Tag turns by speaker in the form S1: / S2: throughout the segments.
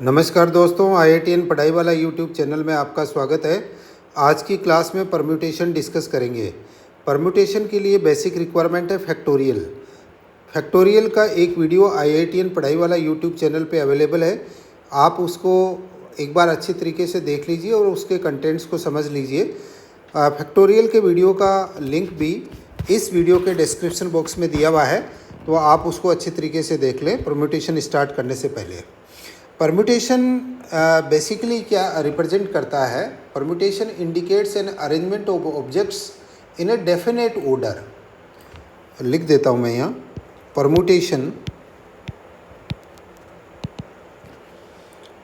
S1: नमस्कार दोस्तों, IITN पढ़ाई वाला यूट्यूब चैनल में आपका स्वागत है। आज की क्लास में परम्यूटेशन डिस्कस करेंगे। परम्यूटेशन के लिए बेसिक रिक्वायरमेंट है फैक्टोरियल। फैक्टोरियल का एक वीडियो IITN पढ़ाई वाला यूट्यूब चैनल पे अवेलेबल है। आप उसको एक बार अच्छी तरीके से देख लीजिए और उसके कंटेंट्स को समझ लीजिए। फैक्टोरियल के वीडियो का लिंक भी इस वीडियो के डिस्क्रिप्शन बॉक्स में दिया हुआ है, तो आप उसको अच्छी तरीके से देख लें परम्यूटेशन स्टार्ट करने से पहले। परम्यूटेशन बेसिकली क्या रिप्रेजेंट करता है? Permutation indicates an arrangement of objects in a definite order. लिख देता हूँ मैं यहाँ, permutation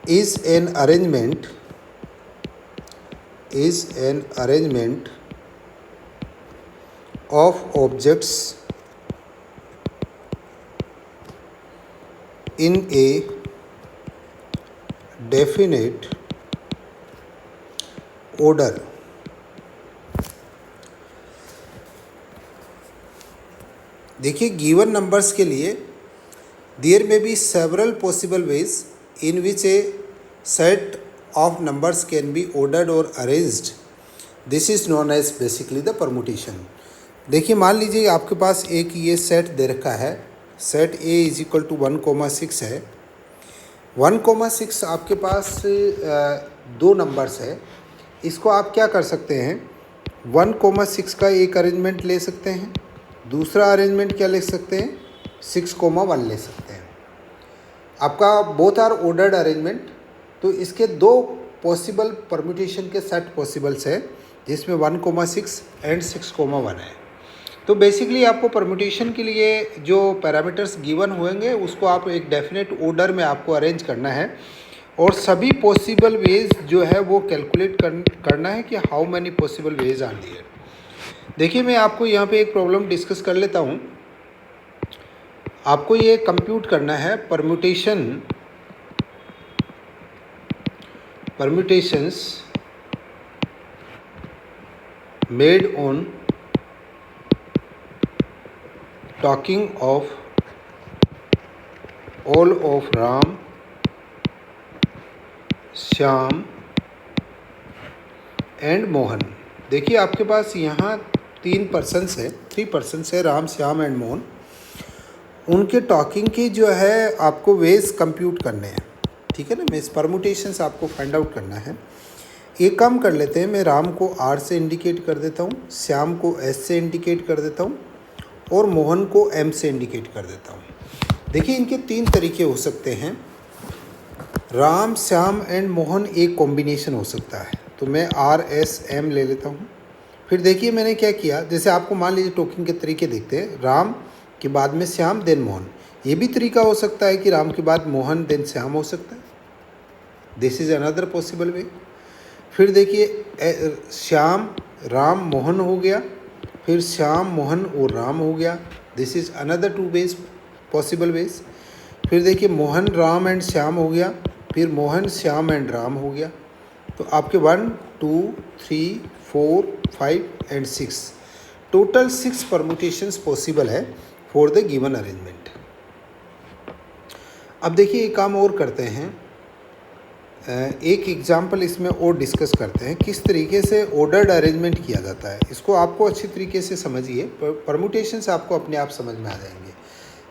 S1: is an arrangement of objects in a definite order. देखिए, गिवन नंबर्स के लिए there may be several possible ways in which a set of numbers can be ordered or arranged. This is known as basically the permutation. देखिए, मान लीजिए आपके पास एक ये set दे रखा है, set A is equal to 1,6 है। 1,6 आपके पास दो नंबर्स है। इसको आप क्या कर सकते हैं, 1,6 का एक अरेंजमेंट ले सकते हैं, दूसरा अरेंजमेंट क्या ले सकते हैं, 6,1 ले सकते हैं। आपका बोथ आर ऑर्डर्ड अरेंजमेंट। तो इसके दो पॉसिबल परम्यूटेशन के सेट पॉसिबल्स है, जिसमें 1,6 एंड 6,1 है। तो बेसिकली आपको परम्यूटेशन के लिए जो पैरामीटर्स गिवन होंगे उसको आप एक डेफिनेट ऑर्डर में आपको अरेंज करना है, और सभी पॉसिबल वेज जो है वो कैलकुलेट करना है कि how many possible ways are there. देखिए, मैं आपको यहाँ पे एक प्रॉब्लम डिस्कस कर लेता हूँ। आपको ये कंप्यूट करना है permutations made on talking of all of Ram, Shyam and Mohan. देखिए, आपके पास यहाँ 3 पर्सन्स है, राम, श्याम एंड मोहन। उनके टॉकिंग की जो है आपको वेज कंप्यूट करने हैं, ठीक है ना। मैं परम्यूटेशंस आपको फाइंड आउट करना है। एक काम कर लेते हैं, मैं राम को R से इंडिकेट कर देता हूँ, श्याम को S से इंडिकेट कर देता हूँ और मोहन को M से इंडिकेट कर देता हूँ। देखिए, इनके 3 तरीके हो सकते हैं। राम, श्याम एंड मोहन एक कॉम्बिनेशन हो सकता है, तो मैं RSM ले लेता हूँ। फिर देखिए मैंने क्या किया, जैसे आपको मान लीजिए टोकिंग के तरीके देखते हैं, राम के बाद में श्याम देन मोहन। ये भी तरीका हो सकता है कि राम के बाद मोहन देन श्याम हो सकता है। This is another possible way. फिर देखिए, श्याम, राम, मोहन हो गया, फिर श्याम, मोहन और राम हो गया। This is another 2 ways possible ways. फिर देखिए, मोहन, राम एंड श्याम हो गया, फिर मोहन, श्याम एंड राम हो गया। तो आपके 1, 2, 3, 4, 5 एंड 6 टोटल 6 परम्यूटेशंस पॉसिबल है फॉर द गिवन अरेंजमेंट। अब देखिए, एक काम और करते हैं, एक एग्जाम्पल इसमें और डिस्कस करते हैं किस तरीके से ऑर्डर्ड अरेंजमेंट किया जाता है। इसको आपको अच्छी तरीके से समझिए, परम्यूटेशंस आपको अपने आप समझ में आ जाएंगे।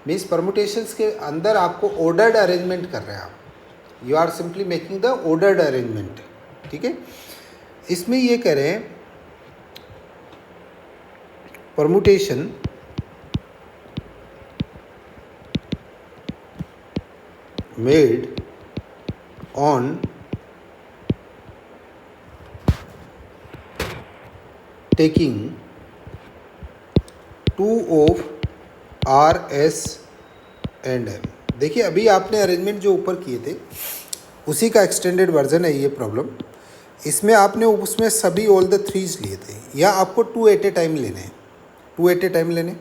S1: मीन्स परम्यूटेशंस के अंदर आपको ऑर्डर्ड अरेंजमेंट कर रहे हैं आप, you are simply making the ordered arrangement, ठीक है। इसमें ये कह रहे हैं permutation made on taking 2 of R, S and M। देखिए, अभी आपने अरेंजमेंट जो ऊपर किए थे उसी का एक्सटेंडेड वर्जन है ये प्रॉब्लम। इसमें आपने उसमें सभी ऑल द 3s लिए थे, या आपको 2 एट ए टाइम लेने हैं, 2 एट ए टाइम लेने।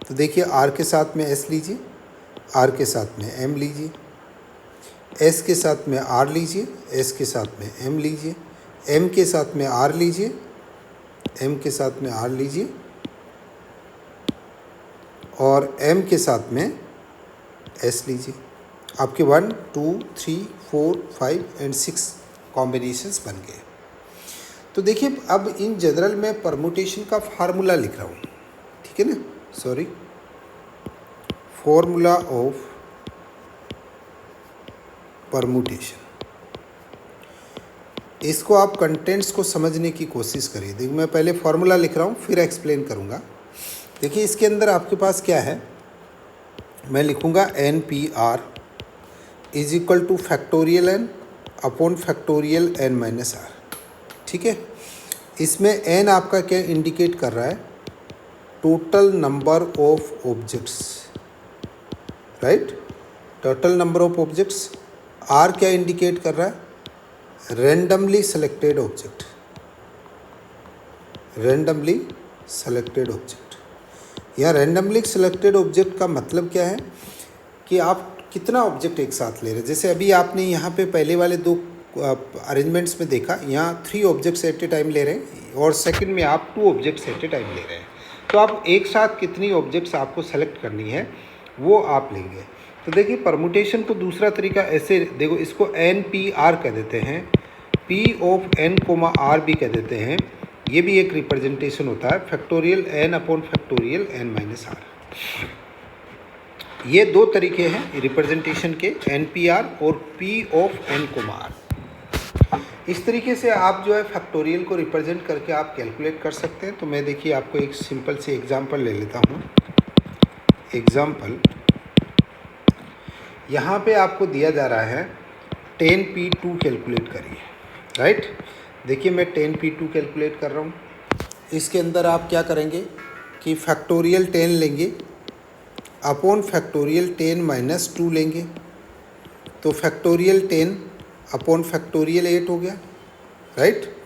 S1: तो देखिए, R के साथ में S लीजिए, R के साथ में M लीजिए, S के साथ में R लीजिए, S के साथ में M लीजिए, M के साथ में R लीजिए, M के साथ में R लीजिए, और M के साथ में S लीजिए। आपके 1 2 3 4 5 एंड 6 कॉम्बिनेशंस बन गए। तो देखिए अब इन जनरल में परमुटेशन का फार्मूला लिख रहा हूँ, ठीक है ना, सॉरी, फॉर्मूला ऑफ परमुटेशन। इसको आप कंटेंट्स को समझने की कोशिश करिए। देखिए मैं पहले फार्मूला लिख रहा हूँ फिर एक्सप्लेन करूँगा। देखिए इसके अंदर आपके पास क्या है, मैं लिखूँगा NPR is equal to factorial n upon factorial n minus r, ठीक है। इसमें n आपका क्या इंडिकेट कर रहा है, total number of objects, right, total number of objects. r क्या इंडिकेट कर रहा है, randomly selected object, randomly selected object. यहाँ रैंडमली सेलेक्टेड ऑब्जेक्ट का मतलब क्या है कि आप कितना ऑब्जेक्ट एक साथ ले रहे हैं। जैसे अभी आपने यहाँ पे पहले वाले 2 अरेंजमेंट्स में देखा, यहाँ 3 ऑब्जेक्ट्स एट ए टाइम ले रहे हैं और सेकंड में आप 2 ऑब्जेक्ट्स एट ए टाइम ले रहे हैं। तो आप एक साथ कितनी ऑब्जेक्ट्स आपको सेलेक्ट करनी है वो आप लेंगे। तो देखिए परमुटेशन को दूसरा तरीका ऐसे देखो, इसको NPR कह देते हैं, P of N comma R भी कह देते हैं। ये भी एक रिप्रेजेंटेशन होता है, factorial n upon factorial n minus r। ये 2 तरीके हैं रिप्रेजेंटेशन के, NPR और P of N comma R। इस तरीके से आप जो है फैक्टोरियल को रिप्रेजेंट करके आप कैलकुलेट कर सकते हैं। तो मैं देखिए आपको एक सिंपल से एग्जांपल ले लेता हूँ। एग्जांपल यहाँ पे आपको दिया जा रहा है 10P2 कैलकुलेट करिए, राइट। देखिए मैं 10P2 कैलकुलेट कर रहा हूँ। इसके अंदर आप क्या करेंगे कि फैक्टोरियल 10 लेंगे अपॉन फैक्टोरियल 10 माइनस 2 लेंगे, तो फैक्टोरियल 10 अपॉन फैक्टोरियल 8 हो गया, राइट,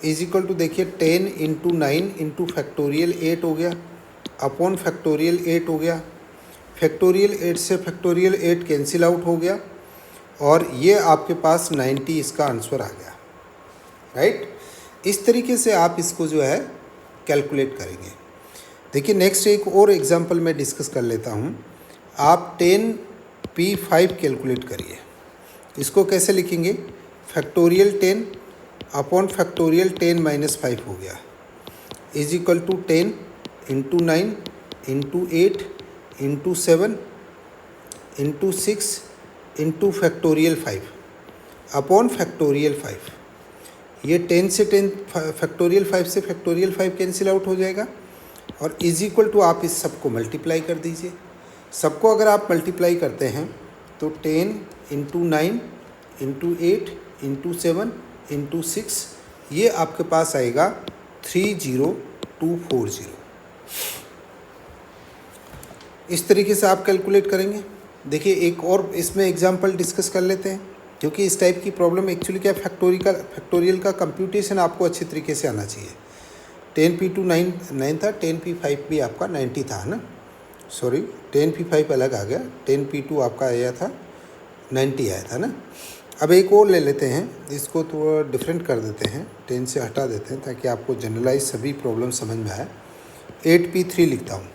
S1: इज इक्वल टू देखिए 10 इंटू 9 इंटू फैक्टोरियल 8 हो गया अपॉन फैक्टोरियल 8 हो गया। फैक्टोरियल 8 से फैक्टोरियल 8 कैंसिल आउट हो गया और ये आपके पास 90 इसका आंसर आ गया, राइट। इस तरीके से आप इसको जो है कैलकुलेट करेंगे। देखिए नेक्स्ट एक और एग्जांपल मैं डिस्कस कर लेता हूँ। आप 10P5 कैलकुलेट करिए। इसको कैसे लिखेंगे, फैक्टोरियल 10 अपॉन फैक्टोरियल 10 माइनस 5 हो गया, is equal to 10 into 9 into 8 into 7 into 6 into factorial 5 upon factorial 5। ये 10 से 10 फैक्टोरियल 5 से फैक्टोरियल 5 कैंसिल आउट हो जाएगा और इज इक्वल टू आप इस सबको मल्टीप्लाई कर दीजिए। सबको अगर आप मल्टीप्लाई करते हैं तो 10 इंटू 9 इंटू 8 इंटू 7 इंटू 6, ये आपके पास आएगा 30240। इस तरीके से आप कैलकुलेट करेंगे। देखिए एक और इसमें एग्जांपल डिस्कस कर लेते हैं, क्योंकि इस टाइप की प्रॉब्लम एक्चुअली क्या फैक्टोरियल का कंप्यूटेशन आपको अच्छी तरीके से आना चाहिए। 10P2 9 था, 10P5 भी आपका 90 था ना, सॉरी 10P5 अलग आ गया, 10P2 आपका आया था 90 आया था ना। अब एक और ले लेते हैं, इसको थोड़ा डिफरेंट कर देते हैं, 10 से हटा देते हैं ताकि आपको जनरलाइज सभी प्रॉब्लम समझ में आए। 8P3 लिखता हूँ।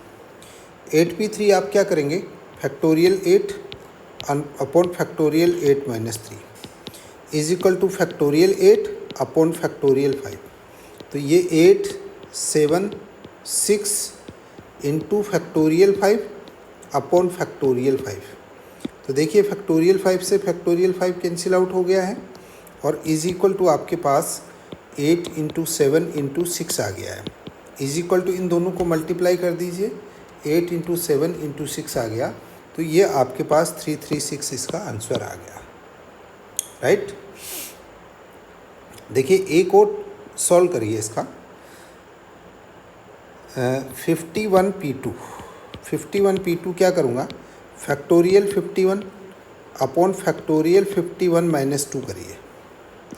S1: 8P3 आप क्या करेंगे, factorial 8 upon factorial 8 minus 3 is equal to factorial 8 upon factorial 5। तो ये 8 7 6 इंटू फैक्टोरियल 5 अपॉन फैक्टोरियल 5। तो देखिए फैक्टोरियल 5 से फैक्टोरियल 5 कैंसिल आउट हो गया है और इज इक्वल टू आपके पास 8 इंटू 7 इंटू 6 आ गया है। इज इक्वल टू इन दोनों को मल्टीप्लाई कर दीजिए, 8 इंटू 7 इंटू 6 आ गया, तो ये आपके पास 336 इसका आंसर आ गया, राइट। देखिए एक और सॉल्व करिए इसका। 51P2 क्या करूँगा, फैक्टोरियल 51 अपॉन फैक्टोरियल 51 माइनस 2 करिए,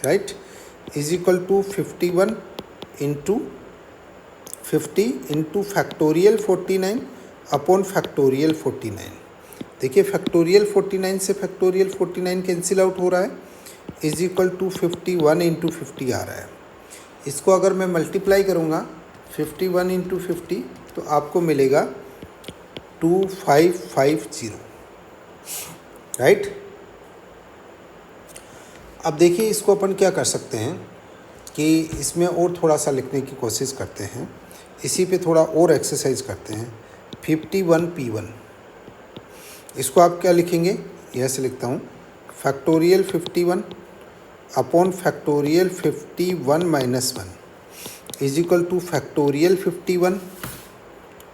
S1: right, is equal to 51 into 50 into factorial 49 upon factorial 49। देखिए फैक्टोरियल 49 से फैक्टोरियल 49 कैंसिल आउट हो रहा है, इज इक्वल टू 51 इंटू 50 आ रहा है। इसको अगर मैं मल्टीप्लाई करूँगा 51 इंटू 50 तो आपको मिलेगा 2550। राइट। अब देखिए इसको अपन क्या कर सकते हैं कि इसमें और थोड़ा सा लिखने की कोशिश करते हैं, इसी पे थोड़ा और एक्सरसाइज करते हैं। 51p1, इसको आप क्या लिखेंगे, ऐसे लिखता हूँ, factorial 51 upon factorial 51 minus 1 is equal to factorial 51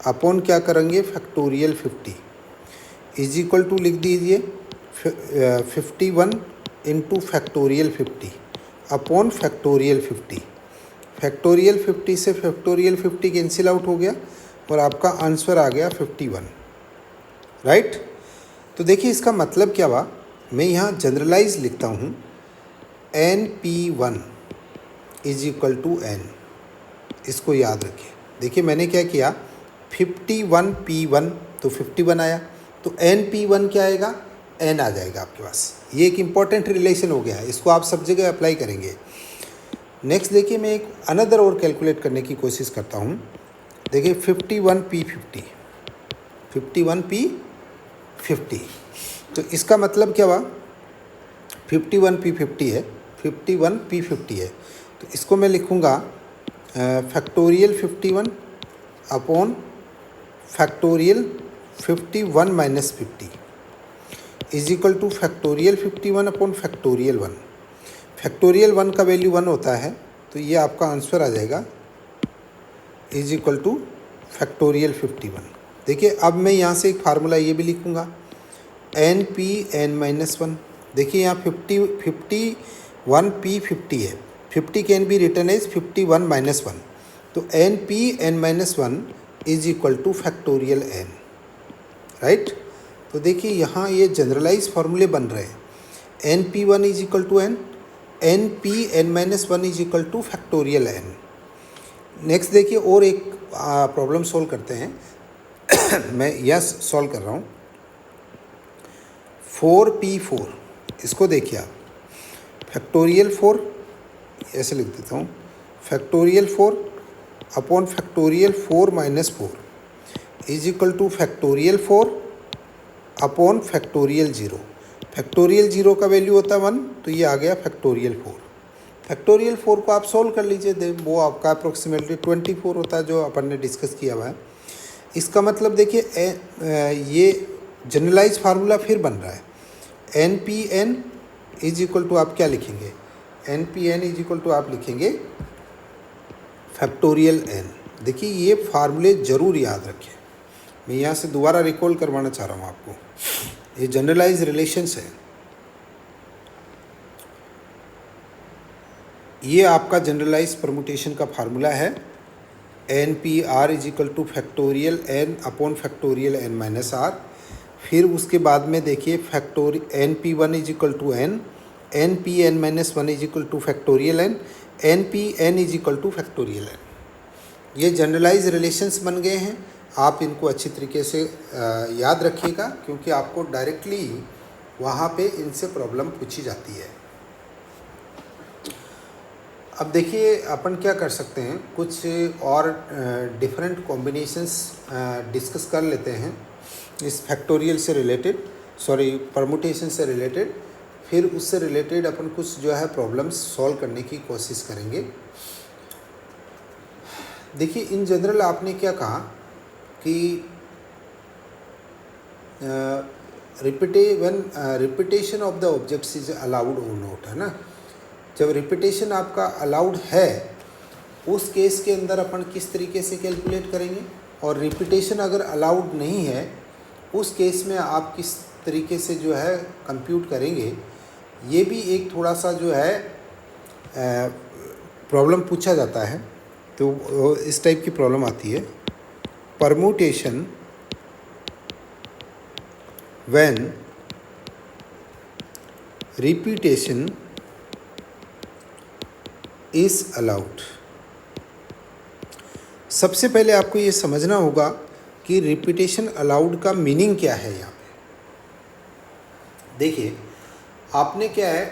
S1: upon क्या करेंगे, फैक्टोरियल 50 इज इक्वल टू लिख दीजिए 51 into factorial 50 upon factorial 50। Factorial 50 से फैक्टोरियल 50 कैंसिल आउट हो गया और आपका आंसर आ गया 51, राइट। तो देखिए इसका मतलब क्या हुआ, मैं यहाँ जनरलाइज लिखता हूँ, NP1 is equal to n, इसको याद रखिए। देखिए मैंने क्या किया, 51p1 तो 51 आया, तो NP1 क्या आएगा, n आ जाएगा आपके पास। ये एक इम्पॉर्टेंट रिलेशन हो गया है, इसको आप सब जगह अप्लाई करेंगे। नेक्स्ट देखिए मैं एक अनदर और कैलकुलेट करने की कोशिश करता हूँ। देखिए 51p50, 51p50, तो इसका मतलब क्या हुआ, 51p50 है, 51p50 है, तो इसको मैं लिखूँगा factorial 51 upon factorial 51 minus 50 is equal to factorial 51 upon factorial 1। Factorial 1 का वैल्यू 1 होता है, तो ये आपका आंसर आ जाएगा इज इक्वल टू फैक्टोरियल 51। देखिए अब मैं यहाँ से एक फार्मूला ये भी लिखूँगा, NPn-1। देखिए यहाँ 51p50 है, 50 can be written as 51 minus 1, तो NPn-1 is equal to factorial n, right. तो देखिए यहाँ ये जनरलाइज फार्मूले बन रहे हैं, NP1 is equal to n, NPn-1 is equal to factorial n। Next देखिए और एक प्रॉब्लम सॉल्व करते हैं मैं यह सॉल्व कर रहा हूँ, 4p4, इसको देखिए आप, फैक्टोरियल 4 ऐसे लिख देता हूँ, factorial 4 upon factorial 4 minus 4 is equal to factorial 4 upon factorial 0। Factorial 0 का वैल्यू होता है 1, तो ये आ गया फैक्टोरियल 4। फैक्टोरियल 4 को आप सॉल्व कर लीजिए, वो आपका अप्रोक्सीमेटली 24 होता है जो अपन ने डिस्कस किया हुआ है। इसका मतलब देखिए ये जनरलाइज फार्मूला फिर बन रहा है, NPn इज इक्वल टू आप क्या लिखेंगे, NPn इज इक्वल टू आप लिखेंगे फैक्टोरियल n। देखिए ये फार्मूले ज़रूर याद रखें, मैं यहाँ से दोबारा रिकॉल करवाना चाह रहा हूँ आपको, ये जनरलाइज रिलेशंस है। ये आपका जनरलाइज परमुटेशन का फार्मूला है, NPR is equal to factorial n upon factorial n minus r। फिर उसके बाद में देखिए NP1 is equal to n, NPn-1 is equal to factorial n, NPn is equal to factorial n। ये generalise relations बन गए हैं, आप इनको अच्छी तरीके से याद रखिएगा, क्योंकि आपको डायरेक्टली वहाँ पे इनसे प्रॉब्लम पूछी जाती है। अब देखिए अपन क्या कर सकते हैं, कुछ और डिफरेंट कॉम्बिनेशंस डिस्कस कर लेते हैं इस फैक्टोरियल से रिलेटेड, सॉरी परमुटेशन से रिलेटेड। फिर उससे रिलेटेड अपन कुछ जो है प्रॉब्लम्स सॉल्व करने की कोशिश करेंगे। देखिए इन जनरल आपने क्या कहा कि repetition of the objects is allowed और नॉट, है ना। जब रिपीटेशन आपका अलाउड है उस केस के अंदर अपन किस तरीके से कैलकुलेट करेंगे, और रिपीटेशन अगर अलाउड नहीं है उस केस में आप किस तरीके से जो है कंप्यूट करेंगे, ये भी एक थोड़ा सा जो है प्रॉब्लम पूछा जाता है। तो इस टाइप की प्रॉब्लम आती है, permutation when repetition is allowed. सबसे पहले आपको ये समझना होगा कि रिपीटेशन अलाउड का मीनिंग क्या है। यहाँ पे देखिए आपने क्या है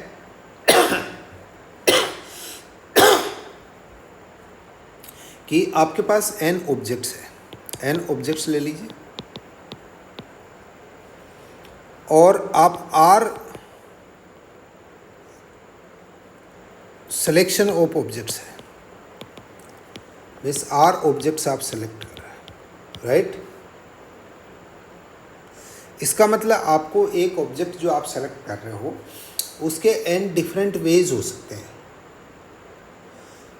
S1: कि आपके पास n ऑब्जेक्ट्स है, n ऑब्जेक्ट्स ले लीजिए, और आप आर सिलेक्शन ऑफ ऑब्जेक्ट्स है, मीन्स आर ऑब्जेक्ट्स आप सेलेक्ट कर रहे हैं, राइट। इसका मतलब आपको एक ऑब्जेक्ट जो आप सेलेक्ट कर रहे हो उसके एन डिफरेंट वेज हो सकते हैं।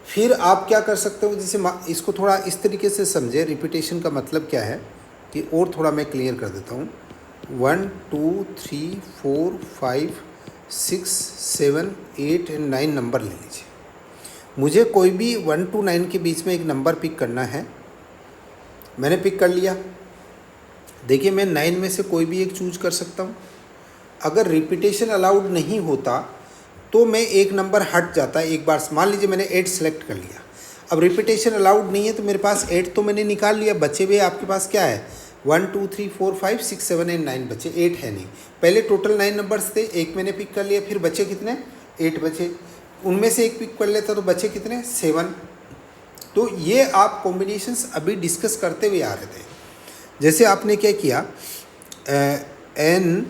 S1: फिर आप क्या कर सकते हो, जैसे इसको थोड़ा इस तरीके से समझे, रिपीटेशन का मतलब क्या है कि और थोड़ा मैं क्लियर कर देता हूँ। 1 2 3 4 5 6 7 8 एंड 9 नंबर ले लीजिए। मुझे कोई भी 1 to 9 के बीच में एक नंबर पिक करना है, मैंने पिक कर लिया। देखिए मैं 9 में से कोई भी एक चूज कर सकता हूँ। अगर रिपीटेशन अलाउड नहीं होता तो मैं एक नंबर हट जाता है एक बार। मान लीजिए मैंने 8 सेलेक्ट कर लिया, अब रिपीटेशन अलाउड नहीं है तो मेरे पास 8 तो मैंने निकाल लिया, बचे हुए आपके पास क्या है 1 2 3 4 5 6 7 एंड 9 बचे, 8 है नहीं। पहले टोटल 9 नंबर्स थे, एक मैंने पिक कर लिया, फिर बचे कितने 8 बचे, उनमें से एक पिक कर लेता तो बचे कितने 7। तो ये आप कॉम्बिनेशंस अभी डिस्कस करते हुए आ रहे थे। जैसे आपने क्या किया, एन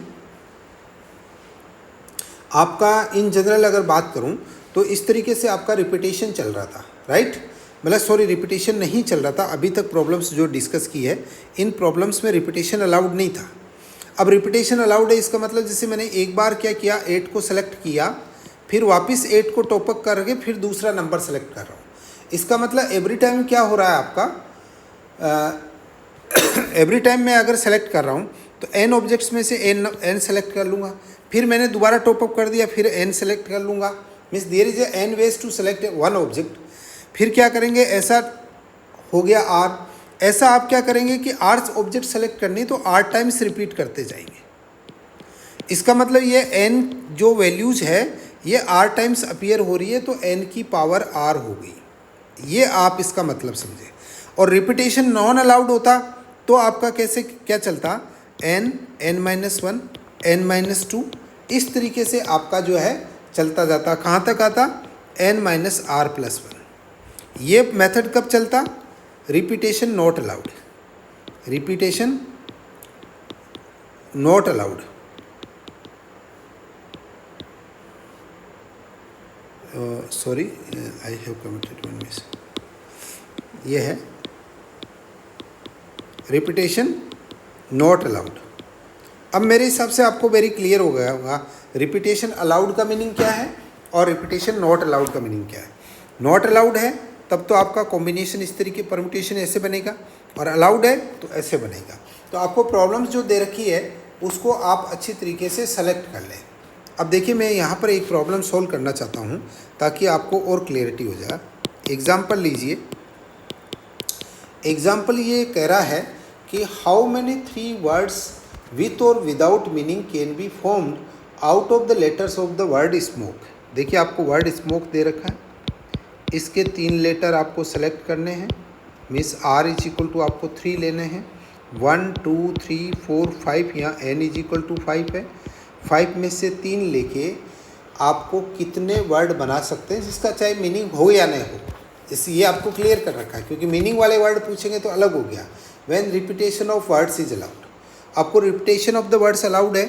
S1: आपका इन जनरल अगर बात करूं तो इस तरीके से आपका रिपीटेशन चल रहा था, राइट। मतलब सॉरी रिपीटेशन नहीं चल रहा था, अभी तक प्रॉब्लम्स जो डिस्कस की है इन प्रॉब्लम्स में रिपीटेशन अलाउड नहीं था। अब रिपीटेशन अलाउड है, इसका मतलब जैसे मैंने एक बार क्या किया 8 को सेलेक्ट किया, फिर वापस 8 को टॉपअप करके फिर दूसरा नंबर सेलेक्ट कर रहा हूँ। इसका मतलब एवरी टाइम क्या हो रहा है आपका, एवरी टाइम मैं अगर सेलेक्ट कर रहा हूँ तो n ऑब्जेक्ट्स में से n सेलेक्ट कर लूँगा, फिर मैंने दोबारा टॉपअप कर दिया, फिर n सेलेक्ट कर लूँगा। Means there is n ways to select one object. फिर क्या करेंगे, ऐसा हो गया r, ऐसा आप क्या करेंगे कि r ऑब्जेक्ट सेलेक्ट करनी तो r टाइम्स रिपीट करते जाएंगे। इसका मतलब ये n जो वैल्यूज है ये r टाइम्स अपीयर हो रही है तो n की पावर r हो गई, ये आप इसका मतलब समझे। और रिपीटेशन नॉन अलाउड होता तो आपका कैसे क्या चलता, n n-1 n-2 इस तरीके से आपका जो है चलता जाता, कहाँ तक आता n-r+1। ये मेथड कब चलता, repetition not allowed, repetition not allowed. Sorry I have committed one miss, ये है रिपीटेशन नॉट अलाउड। अब मेरे हिसाब से आपको वेरी क्लियर हो गया होगा रिपीटेशन अलाउड का मीनिंग क्या है और रिपीटेशन नॉट अलाउड का मीनिंग क्या है। नॉट अलाउड है तब तो आपका कॉम्बिनेशन इस तरीके परम्यूटेशन ऐसे बनेगा, और अलाउड है तो ऐसे बनेगा। तो आपको प्रॉब्लम्स जो दे रखी है उसको आप अच्छी तरीके से सेलेक्ट कर लें। अब देखिए मैं यहाँ पर एक प्रॉब्लम सॉल्व करना चाहता हूँ ताकि आपको और क्लियरिटी हो जाए। एग्जाम्पल लीजिए, एग्जाम्पल ये कह रहा है कि हाउ मैनी 3 वर्ड्स विथ और without meaning can be formed out of the letters of the word smoke. देखिए आपको वर्ड स्मोक दे रखा है, इसके 3 लेटर आपको सेलेक्ट करने हैं, means r is equal to आपको 3 लेने हैं, 1 2 3 4 5, यहाँ n इज इक्वल टू 5 है। 5 में से 3 लेके आपको कितने वर्ड बना सकते हैं जिसका चाहे मीनिंग हो या नहीं हो, ये आपको क्लियर कर रखा है। क्योंकि मीनिंग वाले वर्ड पूछेंगे तो अलग हो गया। When repetition of words is allowed, आपको repetition of the words allowed है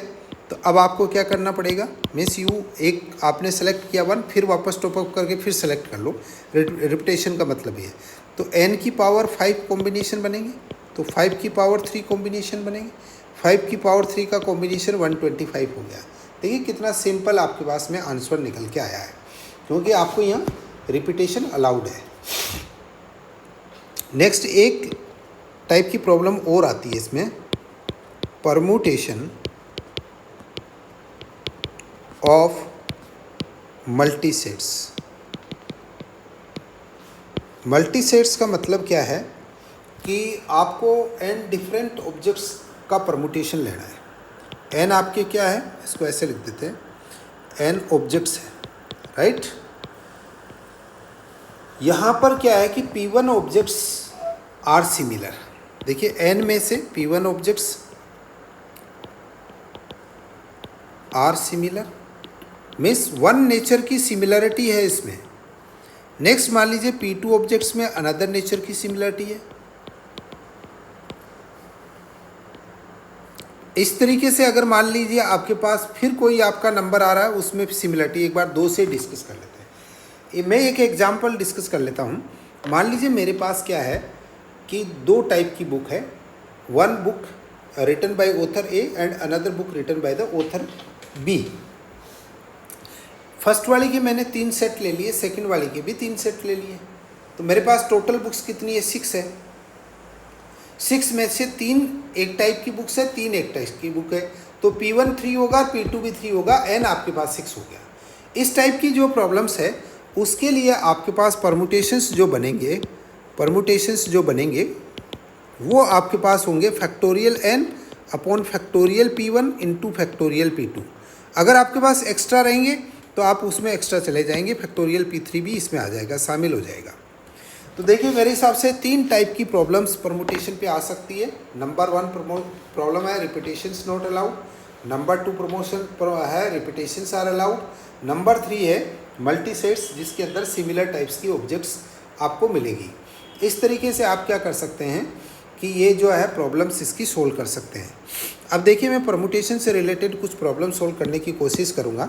S1: तो अब आपको क्या करना पड़ेगा, मीन्स यू एक आपने सेलेक्ट किया 1, फिर वापस टॉपअप करके फिर सेलेक्ट कर लो, रिपीटेशन का मतलब ये है। तो n की पावर 5 कॉम्बिनेशन बनेंगे, तो 5 की पावर 3 कॉम्बिनेशन बनेंगे, 5 की पावर 3 का कॉम्बिनेशन 125 हो गया। देखिए कितना सिंपल आपके पास में आंसर निकल के आया है, क्योंकि आपको यहाँ रिपीटेशन अलाउड है। नेक्स्ट एक टाइप की प्रॉब्लम और आती है इसमें, परम्यूटेशन ऑफ मल्टीसेट्स। मल्टीसेट्स का मतलब क्या है कि आपको n डिफरेंट ऑब्जेक्ट्स का परम्यूटेशन लेना है। n आपके क्या है, इसको ऐसे लिख देते हैं, n ऑब्जेक्ट्स है, राइट। यहाँ पर क्या है कि P1 ऑब्जेक्ट्स आर सिमिलर। देखिए n में से P1 objects are similar, means one nature की सिमिलरिटी है इसमें। नेक्स्ट मान लीजिए P2 ऑब्जेक्ट्स में अनदर नेचर की सिमिलरिटी है। इस तरीके से अगर मान लीजिए आपके पास फिर कोई आपका नंबर आ रहा है, उसमें सिमिलरिटी एक बार 2 से डिस्कस कर लेते हैं। मैं एक एग्जांपल डिस्कस कर लेता हूँ। मान लीजिए मेरे पास क्या है कि 2 टाइप की बुक है, one book written by author A and another book written by the author B. First वाली के मैंने 3 सेट ले लिए, सेकंड वाली के भी 3 सेट ले लिए, तो मेरे पास टोटल बुक्स कितनी है? 6 है। 6 में से 3 एक टाइप की बुक्स है, 3 एक टाइप की बुक है, तो P1 3 होगा, P2 भी 3 होगा, एन आपके पास 6 हो गया। इस टाइप की जो प्रॉब्लम्स है उसके लिए आपके पास परमुटेशंस जो बनेंगे वो आपके पास होंगे factorial n upon factorial P1 into factorial P2। अगर आपके पास एक्स्ट्रा रहेंगे तो आप उसमें एक्स्ट्रा चले जाएंगे, फैक्टोरियल P3 भी इसमें आ जाएगा, शामिल हो जाएगा। तो देखिए मेरे हिसाब से 3 टाइप की प्रॉब्लम्स परमुटेशन पे आ सकती है। नंबर 1 प्रॉब्लम है repetitions not allowed, number 2 promotion है रिपीटेशंस आर अलाउड, नंबर 3 है मल्टी सेट्स जिसके अंदर सिमिलर टाइप्स की ऑब्जेक्ट्स आपको मिलेगी। इस तरीके से आप क्या कर सकते हैं कि ये जो है प्रॉब्लम्स इसकी सोल्व कर सकते हैं। अब देखिए मैं परमुटेशन से रिलेटेड कुछ प्रॉब्लम सोल्व करने की कोशिश करूँगा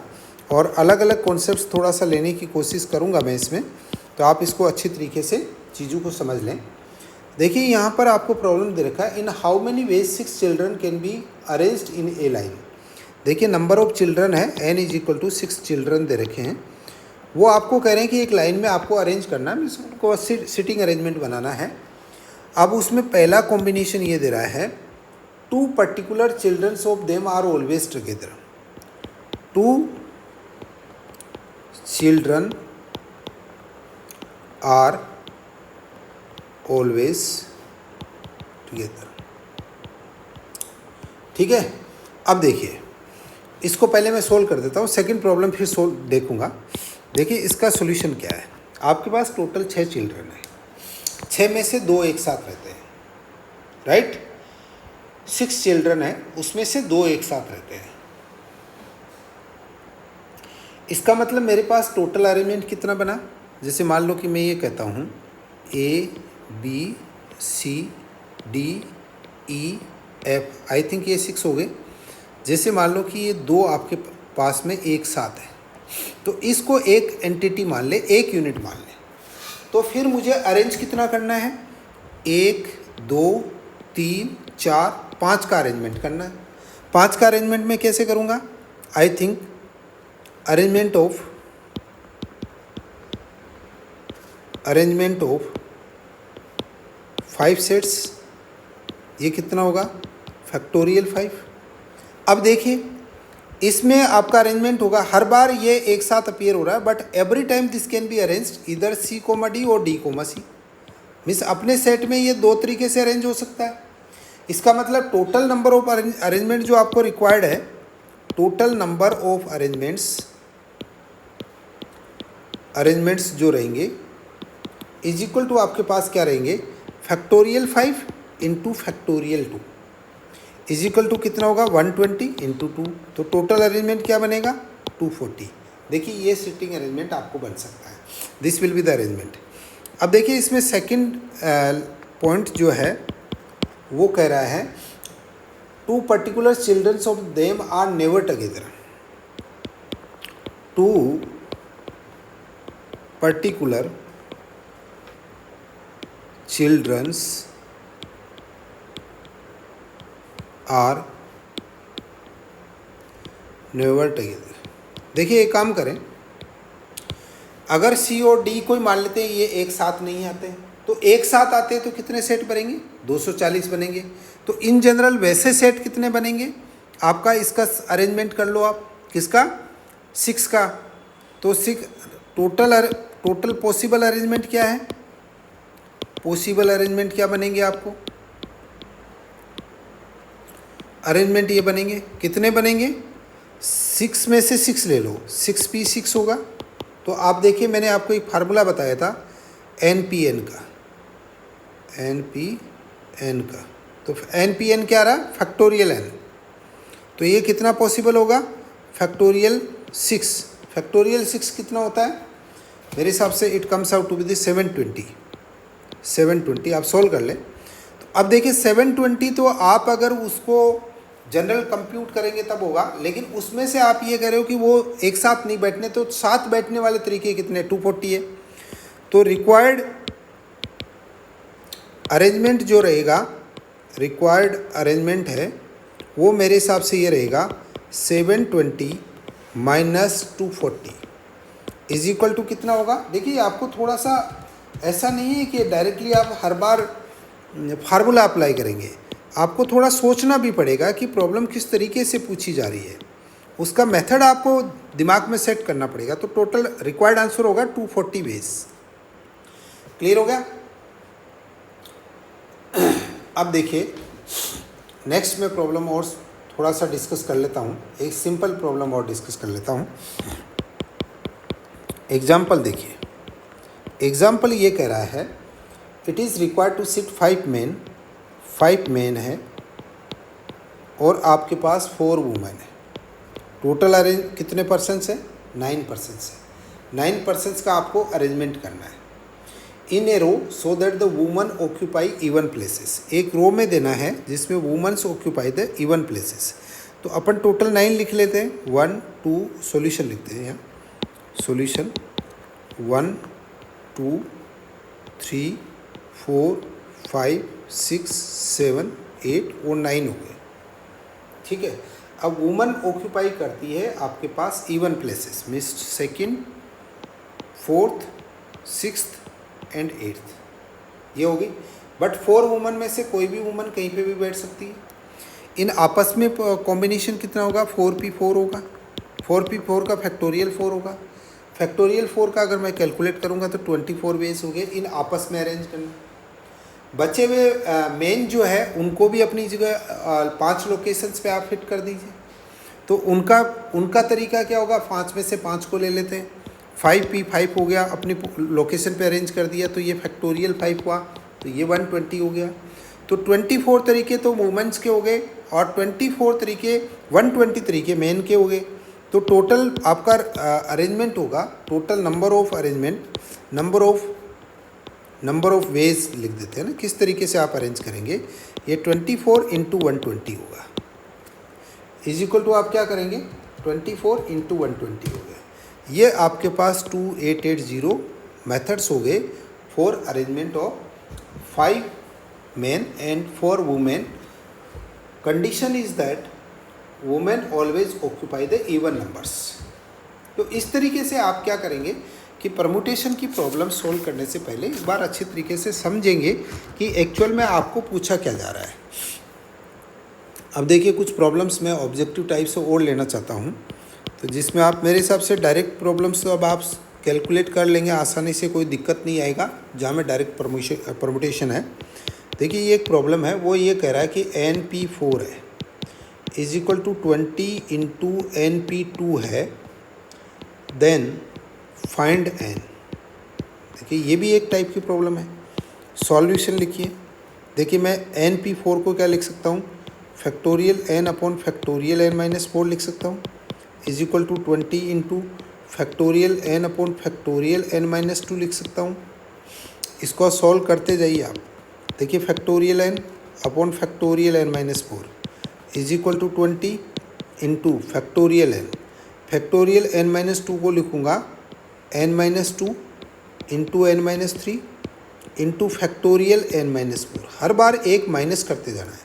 S1: और अलग अलग कॉन्सेप्ट्स थोड़ा सा लेने की कोशिश करूँगा मैं इसमें, तो आप इसको अच्छी तरीके से चीज़ों को समझ लें। देखिए यहाँ पर आपको प्रॉब्लम दे रखा है, in how many ways 6 children can be arranged in a line. देखिए नंबर ऑफ चिल्ड्रन है n is equal to 6 children दे रखे हैं, वो आपको कह रहे हैं कि एक लाइन में आपको अरेंज करना है, उसको सिटिंग अरेंजमेंट बनाना है। अब उसमें पहला कॉम्बिनेशन ये दे रहा है 2 particular childrens of them are always together. 2 children are always together. ठीक है, अब देखिए इसको पहले मैं सोल्व कर देता हूँ, सेकंड प्रॉब्लम फिर सोल्व देखूंगा। देखिए इसका सॉल्यूशन क्या है। आपके पास टोटल 6 चिल्ड्रन है, 6 में से 2 एक साथ रहते हैं, राइट। 6 चिल्ड्रन है, उसमें से 2 एक साथ रहते हैं। इसका मतलब मेरे पास टोटल अरेंजमेंट कितना बना? जैसे मान लो कि मैं ये कहता हूँ A B C D E F, I think ये 6 हो गए। जैसे मान लो कि ये 2 आपके पास में एक साथ है, तो इसको एक एंटिटी मान ले, एक यूनिट मान ले, तो फिर मुझे अरेंज कितना करना है? 1 2 3 4 5 का अरेंजमेंट करना है। 5 का अरेंजमेंट मैं कैसे करूँगा? I think arrangement of 5 sets, ये कितना होगा? फैक्टोरियल 5। अब देखिए इसमें आपका अरेंजमेंट होगा, हर बार ये एक साथ अपीयर हो रहा है, but every time this can be arranged इधर C, D और D, C। मीन्स अपने सेट में ये 2 तरीके से अरेंज हो सकता है। इसका मतलब टोटल नंबर ऑफ अरेंजमेंट जो आपको रिक्वायर्ड है, टोटल नंबर ऑफ अरेंजमेंट्स जो रहेंगे इज इक्वल टू आपके पास क्या रहेंगे? Factorial 5 into factorial 2 is equal to कितना होगा? 120 इंटू 2। तो टोटल अरेंजमेंट क्या बनेगा? 240। देखिए ये सिटिंग अरेंजमेंट आपको बन सकता है, this will be the arrangement. अब देखिए इसमें सेकंड पॉइंट जो है वो कह रहा है 2 particular childrens of them are never together. 2 particular childrens are never together. देखिए एक काम करें, अगर C और D कोई मान लेते हैं ये एक साथ नहीं आते हैं, तो एक साथ आते हैं तो कितने सेट बनेंगे? 240 बनेंगे। तो इन जनरल वैसे सेट कितने बनेंगे आपका? इसका अरेंजमेंट कर लो आप, किसका? 6 का। तो 6 टोटल पॉसिबल अरेंजमेंट क्या है? पॉसिबल अरेंजमेंट क्या बनेंगे आपको? अरेंजमेंट ये बनेंगे, कितने बनेंगे? 6 में से 6 ले लो, 6p6 होगा। तो आप देखिए मैंने आपको एक फार्मूला बताया था NPN का, तो NPN क्या रहा? Factorial n। तो ये कितना पॉसिबल होगा? फैक्टोरियल 6। फैक्टोरियल 6 कितना होता है? मेरे हिसाब से it comes out to be the 720। आप सोल्व कर लें। तो अब देखिए 720, तो आप अगर उसको जनरल कंप्यूट करेंगे तब होगा, लेकिन उसमें से आप ये कह रहे हो कि वो एक साथ नहीं बैठने, तो साथ बैठने वाले तरीके कितने, 240 है। तो रिक्वायर्ड अरेंजमेंट जो रहेगा, रिक्वायर्ड अरेंजमेंट है वो मेरे हिसाब से ये रहेगा 720 माइनस 240 इज इक्वल टू कितना होगा। देखिए आपको थोड़ा सा ऐसा नहीं है कि डायरेक्टली आप हर बार फार्मूला अप्लाई करेंगे, आपको थोड़ा सोचना भी पड़ेगा कि प्रॉब्लम किस तरीके से पूछी जा रही है, उसका मेथड आपको दिमाग में सेट करना पड़ेगा। तो टोटल रिक्वायर्ड आंसर होगा 240 बेस। क्लियर हो गया। अब देखिए नेक्स्ट में प्रॉब्लम और थोड़ा सा डिस्कस कर लेता हूँ, एक सिंपल प्रॉब्लम और डिस्कस कर लेता हूँ। एग्जाम्पल देखिए, एग्जाम्पल ये कह रहा है it is required to sit 5 men है और आपके पास 4 वुमेन है। टोटल अरेंज कितने पर्सन्स है, 9 पर्सन्स है। 9 पर्सन्स का आपको अरेंजमेंट करना है in a row so that the woman occupy even places. एक रो में देना है जिसमें womens occupy the even places. तो अपन टोटल 9 लिख लेते हैं, 1 2 सॉल्यूशन लिखते हैं यहाँ, सॉल्यूशन 1 2 3 4 5 6 7 8 और 9 हो गए। ठीक है। अब वुमन ऑक्यूपाई करती है आपके पास even places, means 2nd 4th 6th and 8th, ये होगी। बट 4 वुमन में से कोई भी वुमन कहीं पे भी बैठ सकती है। इन आपस में कॉम्बिनेशन कितना होगा, 4p4 होगा। 4p4 का फैक्टोरियल 4 होगा। फैक्टोरियल 4 का अगर मैं कैलकुलेट करूँगा तो 24 वेज हो गए। इन आपस में अरेंज करना। बचे हुए मेन जो है उनको भी अपनी जगह 5 लोकेशंस पे आप फिट कर दीजिए। तो उनका तरीका क्या होगा, 5 में से 5 को ले लेते हैं। 5p5 हो गया, अपनी लोकेशन पे अरेंज कर दिया, तो ये फैक्टोरियल 5 हुआ, तो ये 120 हो गया। तो 24 तरीके तो वुमेन्स के हो गए और 24 तरीके 120 तरीके मेन के हो गए। तो टोटल आपका अरेंजमेंट होगा, total number of arrangement, number of ways लिख देते हैं ना, किस तरीके से आप अरेंज करेंगे, ये 24 इंटू 120 होगा। इज इक्वल टू आप क्या करेंगे, 24 इंटू 120 हो गया। ये आपके पास 2880 मेथड्स हो गए for arrangement of 5 men and 4 women. Condition is that women always occupy the even numbers. तो इस तरीके से आप क्या करेंगे कि परमुटेशन की प्रॉब्लम सोल्व करने से पहले एक बार अच्छे तरीके से समझेंगे कि एक्चुअल में आपको पूछा क्या जा रहा है। अब देखिए कुछ प्रॉब्लम्स मैं ऑब्जेक्टिव टाइप से और लेना चाहता हूँ, तो जिसमें आप मेरे हिसाब से डायरेक्ट प्रॉब्लम्स तो अब आप कैलकुलेट कर लेंगे आसानी से, कोई दिक्कत नहीं आएगा, जहाँ में डायरेक्ट परमुटेशन है। देखिए ये एक प्रॉब्लम है, वो ये कह रहा है कि NP4 है is equal to 20 into NP2 है, देन फाइंड n। देखिए ये भी एक टाइप की प्रॉब्लम है। सॉल्यूशन लिखिए। देखिए मैं NP4 को क्या लिख सकता हूँ, factorial n upon factorial n-4 लिख सकता हूँ, is equal to 20 into factorial n upon factorial n-2 लिख सकता हूँ। इसको सॉल्व करते जाइए आप। देखिए factorial n upon factorial n-4 is equal to 20 into factorial n, factorial n-2 को लिखूँगा n-2 into n-3 into factorial n-4। हर बार एक माइनस करते जाना है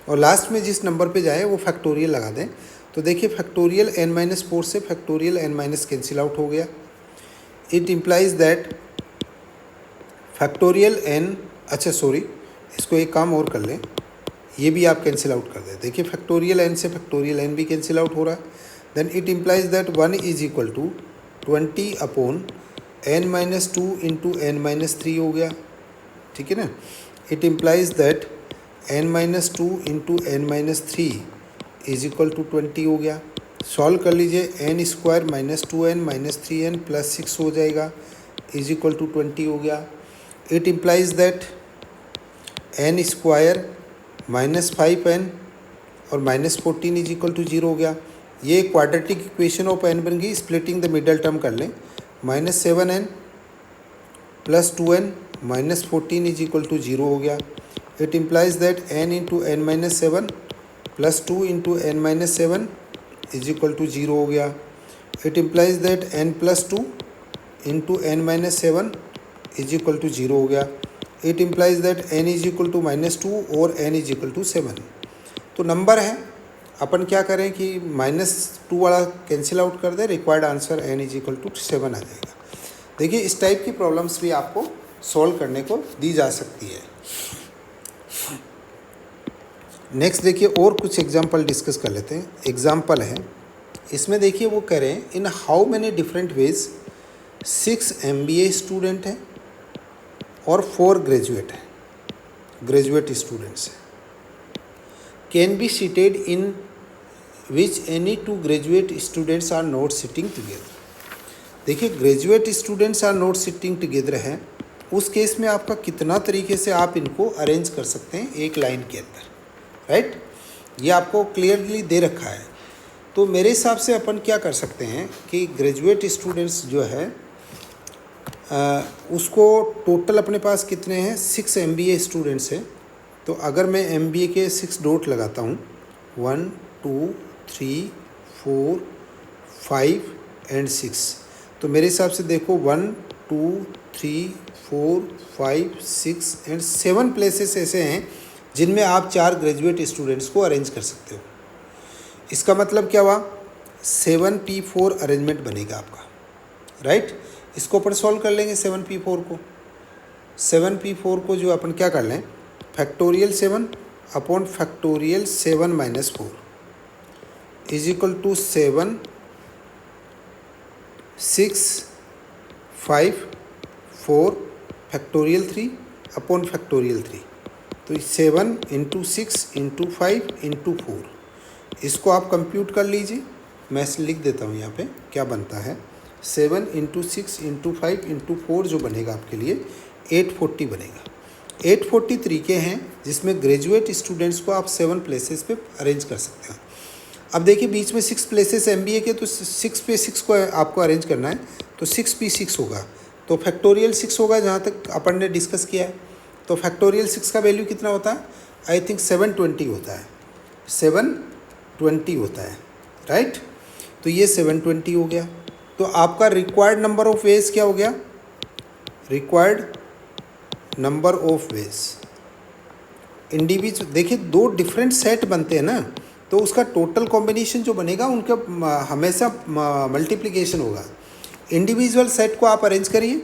S1: और लास्ट में जिस नंबर पे जाए वो फैक्टोरियल लगा दें। तो देखिए फैक्टोरियल n-4 से फैक्टोरियल n- कैंसिल आउट हो गया। It implies that factorial n, अच्छा सॉरी, इसको एक काम और कर लें, ये भी आप कैंसिल आउट कर दें। देखिए फैक्टोरियल n से फैक्टोरियल n भी कैंसिल आउट हो रहा है। Then it implies that 1 is equal to 20 upon n-2 into n-3 हो गया। ठीक है ना। It implies that n-2 into n-3 is equal to 20 हो गया। सॉल्व कर लीजिए, n square minus 2n minus 3n plus 6 हो जाएगा, इज इक्वल टू 20 हो गया। It implies that n square minus 5n और माइनस 14 इज इक्वल टू 0 हो गया। ये क्वाड्रेटिक इक्वेशन ऑफ n बन गई। स्प्लिटिंग द मिडल टर्म कर लें, minus 7n plus 2n minus 14 is equal to 0 हो गया। It implies that n into n-7 +2 into n minus 7 is equal to 0 हो गया। It implies that n+2 into n minus 7 is equal to 0 हो गया। It implies that n is equal to -2 और n is equal to 7। तो number है, अपन क्या करें कि -2 वाला कैंसिल आउट कर दे, required answer n is equal to 7 आ जाएगा। देखिए इस टाइप की प्रॉब्लम्स भी आपको सॉल्व करने को दी जा सकती है। नेक्स्ट देखिए और कुछ एग्जांपल डिस्कस कर लेते हैं। एग्जांपल है, इसमें देखिए वो कह रहे हैं in how many different ways 6 MBA student हैं और 4 ग्रेजुएट हैं, ग्रेजुएट स्टूडेंट्स हैं, can be seated in which any 2 graduate students are not sitting together. देखिए graduate students are not sitting together हैं, उस केस में आपका कितना तरीके से आप इनको अरेंज कर सकते हैं एक लाइन के अंदर, राइट। ये आपको क्लियरली दे रखा है। तो मेरे हिसाब से अपन क्या कर सकते हैं कि ग्रेजुएट स्टूडेंट्स जो है उसको टोटल अपने पास कितने हैं, 6 MBA स्टूडेंट्स हैं। तो अगर मैं MBA के 6 डॉट लगाता हूँ, 1 2 3 4 5 एंड 6, तो मेरे हिसाब से देखो 1 2 3 4 5 6 एंड 7 प्लेसेस ऐसे हैं जिनमें आप 4 ग्रेजुएट स्टूडेंट्स को अरेंज कर सकते हो। इसका मतलब क्या हुआ, 7p4 अरेंजमेंट बनेगा आपका, राइट। इसको अपन सॉल्व कर लेंगे 7p4 को। 7p4 को जो अपन क्या कर लें, factorial 7 upon factorial 7 minus 4 is equal to 7 6 5 4 factorial 3 upon factorial 3। तो 7 इंटू 6 इंटू 5 इंटू 4, इसको आप कंप्यूट कर लीजिए। मैं लिख देता हूँ यहाँ पे क्या बनता है। 7 इंटू 6 इंटू 5 इंटू 4 जो बनेगा आपके लिए 840 बनेगा। 840 तरीके हैं जिसमें ग्रेजुएट स्टूडेंट्स को आप 7 प्लेसेस पे अरेंज कर सकते हैं। अब देखिए बीच में 6 प्लेसेस MBA के, तो 6 पे 6 को आपको अरेंज करना है, तो 6p6 होगा, तो फैक्टोरियल 6 होगा जहाँ तक अपन ने डिस्कस किया है। तो फैक्टोरियल 6 का वैल्यू कितना होता है, आई थिंक 720 होता है, 720 होता है, राइट। तो ये 720 हो गया। तो आपका रिक्वायर्ड नंबर ऑफ वेज क्या हो गया, required number of ways individual. देखिए 2 डिफरेंट सेट बनते हैं ना, तो उसका टोटल कॉम्बिनेशन जो बनेगा उनका हमेशा मल्टीप्लिकेशन होगा। इंडिविजुअल सेट को आप अरेंज करिए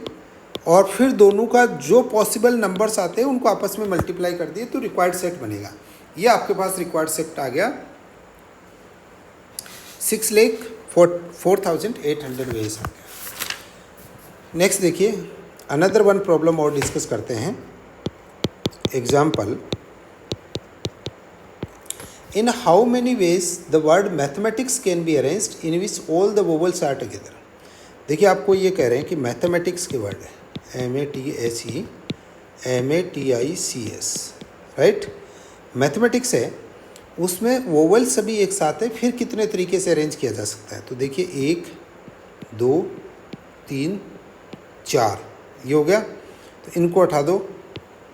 S1: और फिर दोनों का जो पॉसिबल नंबर्स आते हैं उनको आपस में मल्टीप्लाई कर दिए तो रिक्वायर्ड सेट बनेगा। ये आपके पास रिक्वायर्ड सेट आ गया 6,04,800 वेज आ गया। नेक्स्ट देखिए अनदर वन प्रॉब्लम और डिस्कस करते हैं। Example, in how many ways the word mathematics can be arranged in which all the vowels are together. देखिए आपको ये कह रहे हैं कि मैथमेटिक्स के वर्ड है MATHEMATICS, राइट। मैथमेटिक्स है, उसमें वोवल सभी एक साथ है, फिर कितने तरीके से अरेंज किया जा सकता है। तो देखिए 1 2 3 4 ये हो गया। तो इनको हटा दो,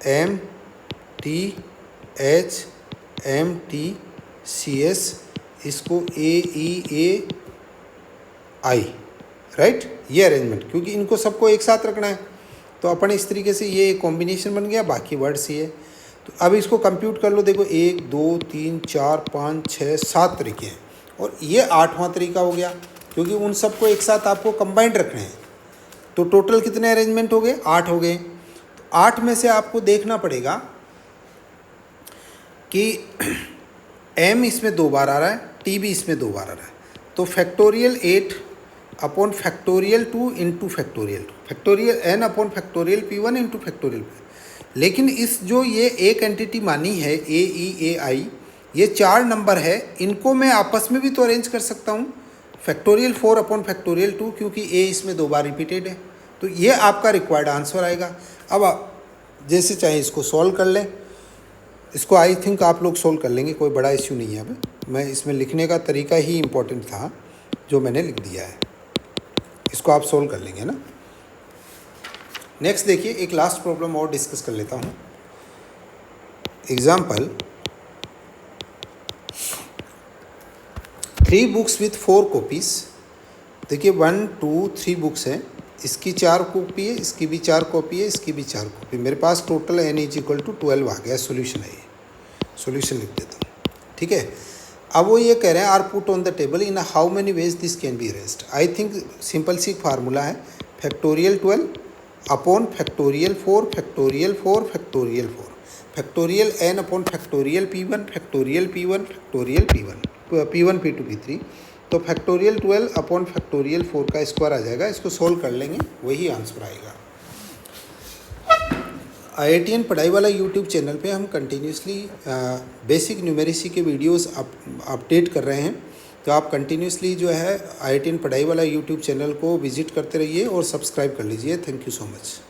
S1: MTHMTCS, इसको AEAI, राइट। ये अरेंजमेंट, क्योंकि इनको सबको एक साथ रखना है तो अपन इस तरीके से ये कॉम्बिनेशन बन गया, बाकी वर्ड्स ये। तो अब इसको कंप्यूट कर लो, देखो 1 2 3 4 5 6 7 तरीके हैं और ये 8वां तरीका हो गया, क्योंकि उन सबको एक साथ आपको कंबाइंड रखने हैं। तो टोटल कितने अरेंजमेंट हो गए, 8 हो गए। तो 8 में से आपको देखना पड़ेगा कि M इसमें 2 बार आ रहा है, T भी इसमें 2 बार आ रहा है। तो factorial 8 upon factorial 2 into factorial 2, factorial n upon factorial P1 into factorial P। लेकिन इस जो ये एक एंटिटी मानी है AEAI, ये 4 नंबर है, इनको मैं आपस में भी तो अरेंज कर सकता हूँ, फैक्टोरियल 4 अपॉन फैक्टोरियल 2, क्योंकि A इसमें 2 बार रिपीटेड है। तो ये आपका रिक्वायर्ड आंसर आएगा। अब आप जैसे चाहे इसको सॉल्व कर लें, इसको आई थिंक आप लोग सॉल्व कर लेंगे, कोई बड़ा इश्यू नहीं है। अब मैं इसमें लिखने का तरीका ही इम्पोर्टेंट था जो मैंने लिख दिया है, इसको आप सॉल्व कर लेंगे ना। नेक्स्ट देखिए एक लास्ट प्रॉब्लम और डिस्कस कर लेता हूँ। Example, 3 books with 4 copies. देखिए 1 2 3 बुक्स हैं, इसकी 4 कॉपी है, इसकी भी 4 कॉपी है, इसकी भी 4 कॉपी। मेरे पास टोटल n = 12 आ गया। सॉल्यूशन है ये, सॉल्यूशन लिख देता हूँ, ठीक है। अब वो ये कह रहे हैं are put on the table in how many ways this can be raised. I think simple सी फार्मूला है, factorial 12 upon factorial 4 factorial 4 factorial 4 factorial n upon factorial p1 factorial p1 factorial p1 p2 p3। तो factorial 12 upon factorial 4 का square आ जाएगा। इसको solve कर लेंगे, वही answer आएगा। IITian पढ़ाई वाला यूट्यूब चैनल पे हम कंटिन्यूसली बेसिक न्यूमेरिसी के वीडियोस अपडेट कर रहे हैं। तो आप कंटिन्यूसली जो है IITian पढ़ाई वाला यूट्यूब चैनल को विजिट करते रहिए और सब्सक्राइब कर लीजिए। Thank you so much.